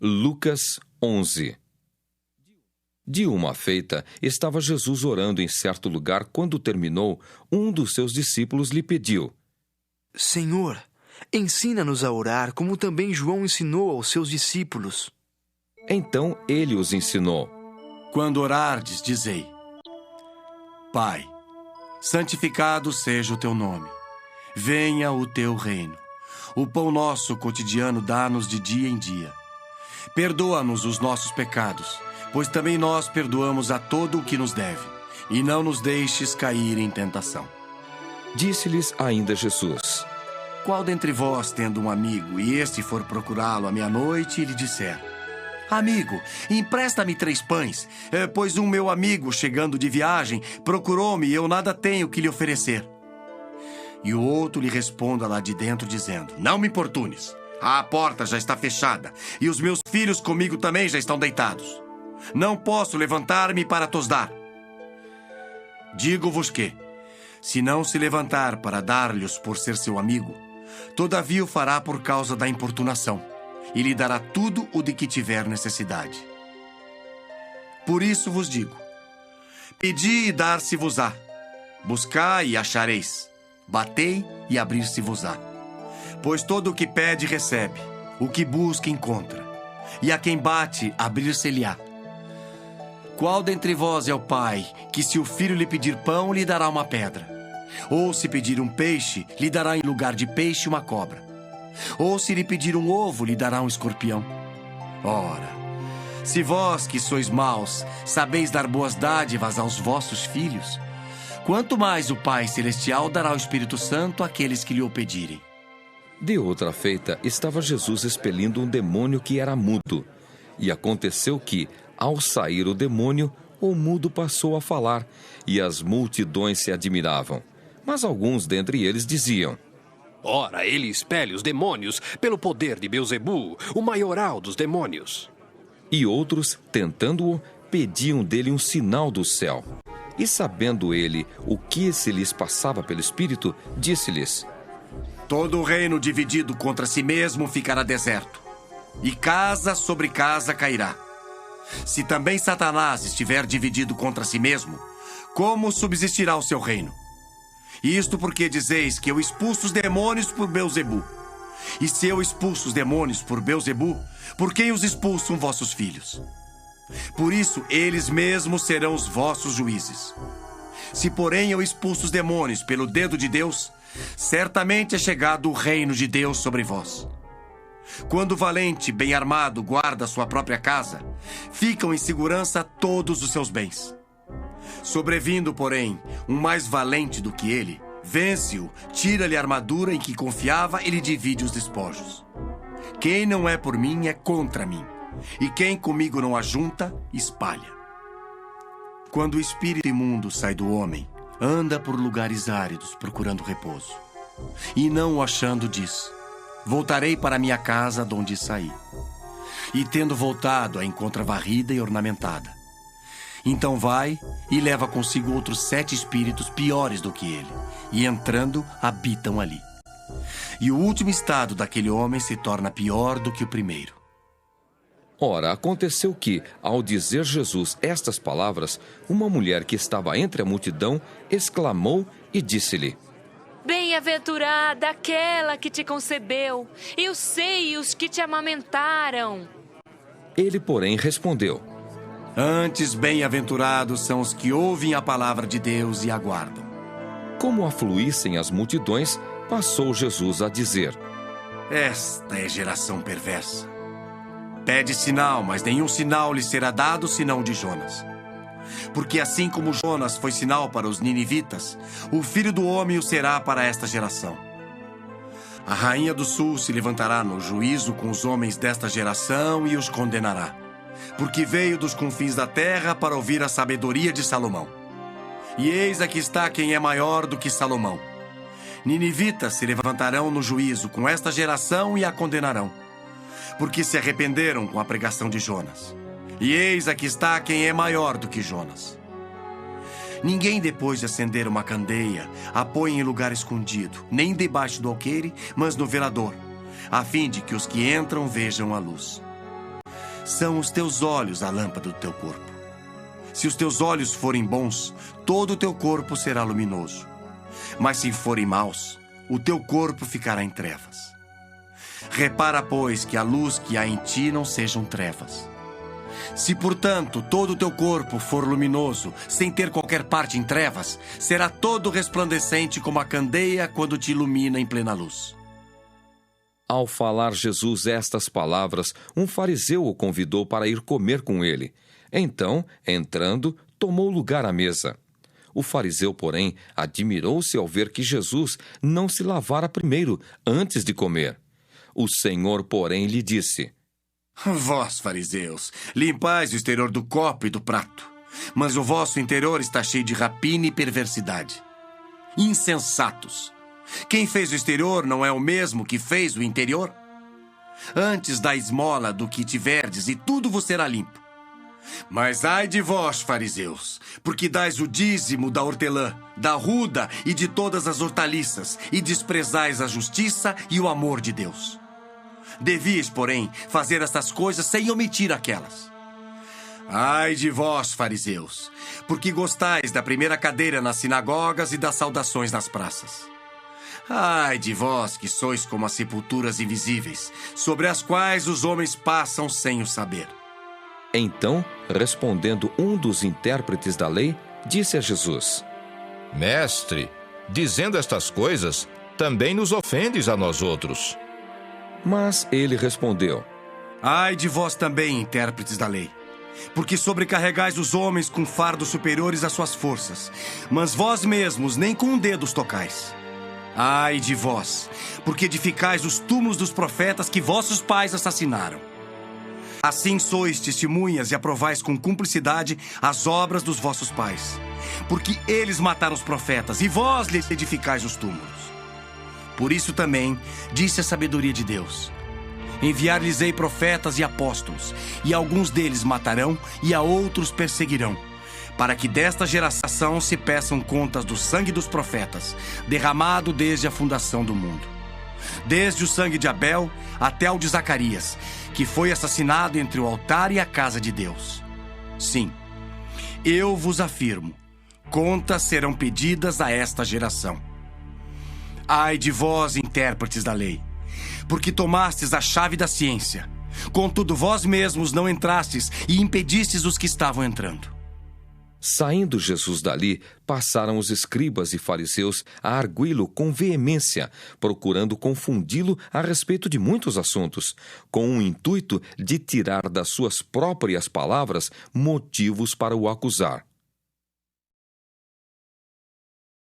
Lucas 11. De uma feita, estava Jesus orando em certo lugar. Quando terminou, um dos seus discípulos lhe pediu: Senhor, ensina-nos a orar, como também João ensinou aos seus discípulos. Então ele os ensinou: Quando orardes, dizei: Pai, santificado seja o teu nome. Venha o teu reino. O pão nosso cotidiano dá-nos de dia em dia. Perdoa-nos os nossos pecados, pois também nós perdoamos a todo o que nos deve. E não nos deixes cair em tentação. Disse-lhes ainda Jesus: Qual dentre vós, tendo um amigo, e este for procurá-lo à meia-noite, e lhe disser: Amigo, empresta-me 3 pães, pois um meu amigo, chegando de viagem, procurou-me e eu nada tenho que lhe oferecer. E o outro lhe responda lá de dentro, dizendo: Não me importunes, a porta já está fechada, e os meus filhos comigo também já estão deitados. Não posso levantar-me para tos dar. Digo-vos que, se não se levantar para dar-lhes por ser seu amigo, todavia o fará por causa da importunação, e lhe dará tudo o de que tiver necessidade. Por isso vos digo: pedi e dar-se-vos-á, buscai e achareis, batei e abrir-se-vos-á. Pois todo o que pede recebe, o que busca encontra, e a quem bate abrir-se-lhe-á. Qual dentre vós é o pai que, se o filho lhe pedir pão, lhe dará uma pedra? Ou se pedir um peixe, lhe dará em lugar de peixe uma cobra? Ou se lhe pedir um ovo, lhe dará um escorpião? Ora, se vós que sois maus, sabeis dar boas dádivas aos vossos filhos, quanto mais o Pai Celestial dará o Espírito Santo àqueles que lhe o pedirem. De outra feita, estava Jesus expelindo um demônio que era mudo. E aconteceu que, ao sair o demônio, o mudo passou a falar, e as multidões se admiravam. Mas alguns dentre eles diziam: Ora, ele expele os demônios pelo poder de Beelzebu, o maioral dos demônios. E outros, tentando-o, pediam dele um sinal do céu. E sabendo ele o que se lhes passava pelo Espírito, disse-lhes: Todo o reino dividido contra si mesmo ficará deserto, e casa sobre casa cairá. Se também Satanás estiver dividido contra si mesmo, como subsistirá o seu reino? Isto porque dizeis que eu expulso os demônios por Beelzebu. E se eu expulso os demônios por Beelzebu, por quem os expulsam vossos filhos? Por isso, eles mesmos serão os vossos juízes. Se, porém, eu expulso os demônios pelo dedo de Deus, certamente é chegado o reino de Deus sobre vós. Quando o valente, bem armado, guarda sua própria casa, ficam em segurança todos os seus bens. Sobrevindo, porém, um mais valente do que ele, vence-o, tira-lhe a armadura em que confiava e lhe divide os despojos. Quem não é por mim é contra mim, e quem comigo não ajunta, espalha. Quando o espírito imundo sai do homem, anda por lugares áridos procurando repouso. E não o achando, diz: Voltarei para minha casa de onde saí. E tendo voltado, a encontra varrida e ornamentada. Então vai e leva consigo outros 7 espíritos piores do que ele, e entrando, habitam ali. E o último estado daquele homem se torna pior do que o primeiro. Ora, aconteceu que, ao dizer Jesus estas palavras, uma mulher que estava entre a multidão exclamou e disse-lhe: Bem-aventurada aquela que te concebeu, e os seios que te amamentaram. Ele, porém, respondeu: Antes, bem-aventurados são os que ouvem a palavra de Deus e aguardam. Como afluíssem as multidões, passou Jesus a dizer: Esta é geração perversa. Pede sinal, mas nenhum sinal lhe será dado senão o de Jonas. Porque assim como Jonas foi sinal para os ninivitas, o Filho do Homem o será para esta geração. A rainha do sul se levantará no juízo com os homens desta geração e os condenará, porque veio dos confins da terra para ouvir a sabedoria de Salomão. E eis aqui está quem é maior do que Salomão. Ninivitas se levantarão no juízo com esta geração e a condenarão, porque se arrependeram com a pregação de Jonas. E eis aqui está quem é maior do que Jonas. Ninguém, depois de acender uma candeia, a põe em lugar escondido, nem debaixo do alqueire, mas no velador, a fim de que os que entram vejam a luz. São os teus olhos a lâmpada do teu corpo. Se os teus olhos forem bons, todo o teu corpo será luminoso. Mas se forem maus, o teu corpo ficará em trevas. Repara, pois, que a luz que há em ti não sejam trevas. Se, portanto, todo o teu corpo for luminoso, sem ter qualquer parte em trevas, será todo resplandecente como a candeia quando te ilumina em plena luz. Ao falar Jesus estas palavras, um fariseu o convidou para ir comer com ele. Então, entrando, tomou lugar à mesa. O fariseu, porém, admirou-se ao ver que Jesus não se lavara primeiro, antes de comer. O Senhor, porém, lhe disse: Vós, fariseus, limpais o exterior do copo e do prato, mas o vosso interior está cheio de rapina e perversidade. Insensatos! Quem fez o exterior não é o mesmo que fez o interior? Antes da esmola do que tiverdes, e tudo vos será limpo. Mas ai de vós, fariseus, porque dais o dízimo da hortelã, da ruda e de todas as hortaliças, e desprezais a justiça e o amor de Deus. Devíeis, porém, fazer estas coisas sem omitir aquelas. Ai de vós, fariseus, porque gostais da primeira cadeira nas sinagogas e das saudações nas praças. Ai de vós que sois como as sepulturas invisíveis, sobre as quais os homens passam sem o saber. Então, respondendo um dos intérpretes da lei, disse a Jesus: Mestre, dizendo estas coisas, também nos ofendes a nós outros. Mas ele respondeu: Ai de vós também, intérpretes da lei, porque sobrecarregais os homens com fardos superiores às suas forças, mas vós mesmos nem com um dedo os tocais. Ai de vós, porque edificais os túmulos dos profetas que vossos pais assassinaram. Assim sois testemunhas e aprovais com cumplicidade as obras dos vossos pais, porque eles mataram os profetas e vós lhes edificais os túmulos. Por isso também disse a sabedoria de Deus: Enviar-lhes-ei profetas e apóstolos, e alguns deles matarão e a outros perseguirão, para que desta geração se peçam contas do sangue dos profetas, derramado desde a fundação do mundo, desde o sangue de Abel até o de Zacarias, que foi assassinado entre o altar e a casa de Deus. Sim, eu vos afirmo, contas serão pedidas a esta geração. Ai de vós, intérpretes da lei, porque tomastes a chave da ciência, contudo vós mesmos não entrastes e impedistes os que estavam entrando. Saindo Jesus dali, passaram os escribas e fariseus a arguí-lo com veemência, procurando confundi-lo a respeito de muitos assuntos, com o intuito de tirar das suas próprias palavras motivos para o acusar.